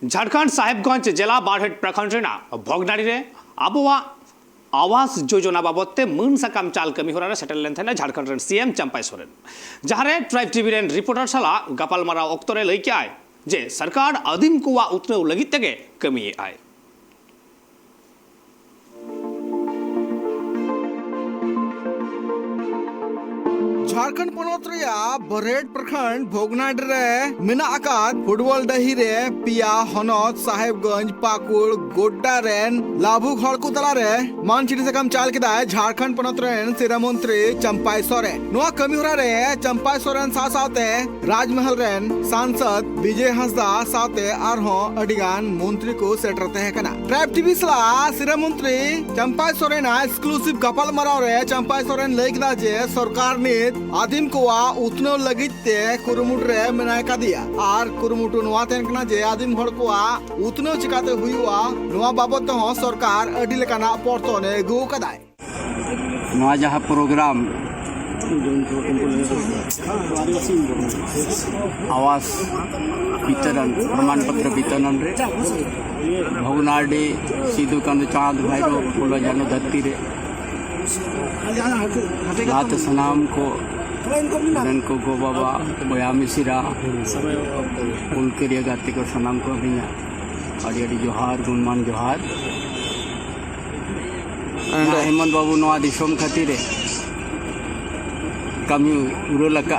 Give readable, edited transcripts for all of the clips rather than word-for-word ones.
झारखंड साहेबगंज जिला बारहेट प्रखंड भोगनाड़ी रे आबोआ आवास योजना बाबते मन साकाम चाल कमी होरा सेटल लेन थे झारखंड सीएम चंपाई सोरेन जहाँ ट्राइब टीवी रेन रिपोर्टर सला गापालमारा ऑक्तो रे लई आए जे सरकार आदिम कोवा उतने लगित तेगे कमी आए। झारखंड पनत बरहेट प्रखंड भोगनाडी रे मेना आकाद फुटबॉल डही रे पिया हनत साहेबगंज पाकुड़ गोड्डा रेन लाभुक हड़ को तला रे मान चिठी से कम चाल के झारखंड पनत रेन सिरा मंत्री चंपाई सोरेन नोआ कमी होरा रे चंपाई सोरेन साथे राजमहल रेन सांसद विजय हंसदा साथे आरहो अडिगान मंत्री को सेटर तहे कना ट्राइब टीवी सला सिरा मंत्री चंपाई सोरेन एक्सक्लूसिव गपाल मराव रे चंपाई सोरेन लई कदा जे सरकार ने आदिम कोवा उतनो लगित ते कुरुमुट रे मेनाय कादिया आर कुरुमुटु नोआ तेन कना जे आदिम हड़ कोवा उतनो चिकाते हुईवा नोआ बाबत हो सरकार अडी लेकाना परतने गु कदाय नोआ जहां प्रोग्राम आवास वितरण प्रमाण पत्र वितरण रे भोगनाडी सिद्धू कांदू चांद भाईरो फुलो जानो धरती रे रात सनाम को गो बाबा बया मिसिरा उनके गाते को सनाम को अभिया अड़ी अड़ी जोहार गुणमान जोहार हेमंत बाबू नवा दिसोम खातिर कमी उरो लगा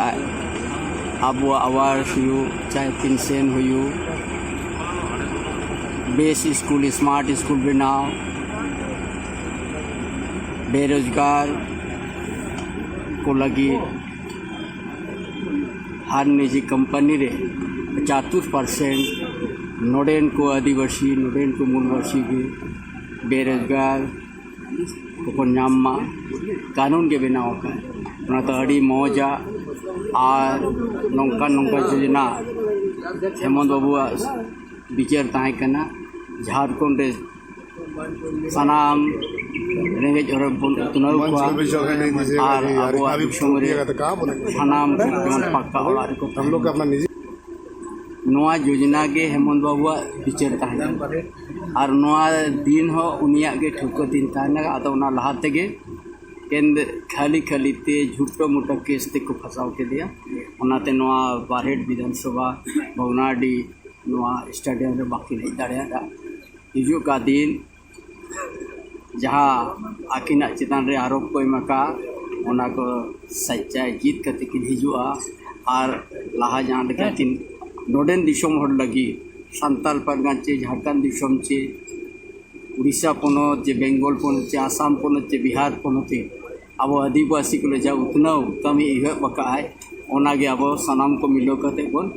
अब आवास हुई चाहे पेंशन हुई बेस स्कूल स्मार्ट स्कूल बनाओ बेरोजगार को लगी हर निजी कंपनी रे 75% नोडेन को आदिवासी नोडेन को मूलवासी के बेरोजगार को नामा कानून के बनाव का तो अड़ी मौजा और नौका नौका योजना हेमंत बाबू विचार तय करना झारखंड सनाम रेंगेज और उतनाव और सनाम पक्का और हम लोग अपना निजी नोआ योजना के हेमंत बाबू विचार तहन और नोआ दिन हो उनिया के ठुको दिन तहन आतो ना लहाते के केंद्र खाली खाली ते झूठो मोटो केस ते को फसाव के दिया उनाते नोआ बारहेट विधानसभा भोगनाडी नोआ स्टेडियम रे बाकी नहीं दाड़िया हिजू का दिन जहाँ आकिना चितान रे आरोप को एमका ओना को सच्चाई जीत करते किन हिजुआ और लाहा जहाँ लेकिन नोडेन दिसोम हड़ लगी सान्ताल परगना चे झारखंड दिसोम चे उड़ीसा पनत चे बेंगल पनत चे आसाम पनत चे बिहार पनत अब आदिवासी को जा उतनाव कमी इह बकाय ओनागे अब सनाम को मिलो करते बन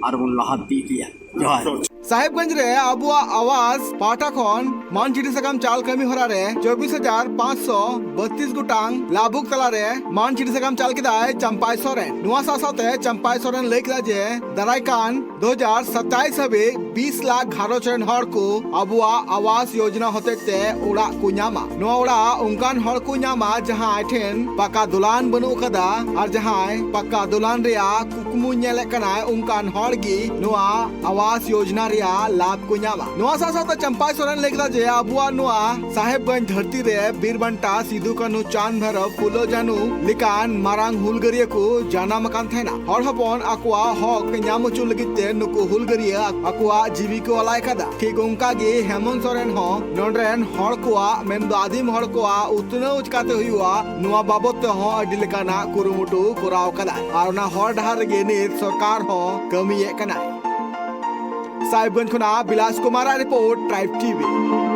और बन लाहा दी दिया जोहार साहेबगंज रे आबुआ आवास पाटा खन मान चिठी सकम चाल कमी होरा रे 24,532 गुटांग लाभुक तला रे मान चिठी सकम चाल किदाय चंपाई सोरेन नुआ साथे चंपाई सोरेन लई किदा जे दराइकान 2027 हबे 20 लाख घारोचरन हड़ को आबुआ आवास योजना होते ते ओड़ा को न्यामा नुआ ओड़ा उनकान हड़ को न्यामा जहां आठेन पक्का दुलान बनु कदा और जहां पक्का दुलान रिया कुकुमु नेले कनाय उनकान हड़ गी नुआ आवास योजना लाभ को न्यामा नोआ साथ चंपाई सोरेन लेकदा जे आबुआ नोआ साहेबगंज धरती रे बीरबंटा सिद्धू कान्हू चांद भैरव फुलो जानू लिकान मारांग हुलगरिया को जाना मकान थेना हड़ हपन आकुआ हक न्याम चु लगिते नुको हुलगरिया आकुआ जीविका अलाय कदा ठीक उनका गे हेमंत सोरेन हो नोडरेन हड़ कोआ मेन आदिम हड़ कोआ उतनो उचकाते हुआ नोआ बाबत हो अडी लेकाना कुरुमुटु कोराव कदा और ना हड़ डहार गे नित सरकार हो कमी कना साहिबगंज खुना Bilas Kumar report tribe TV.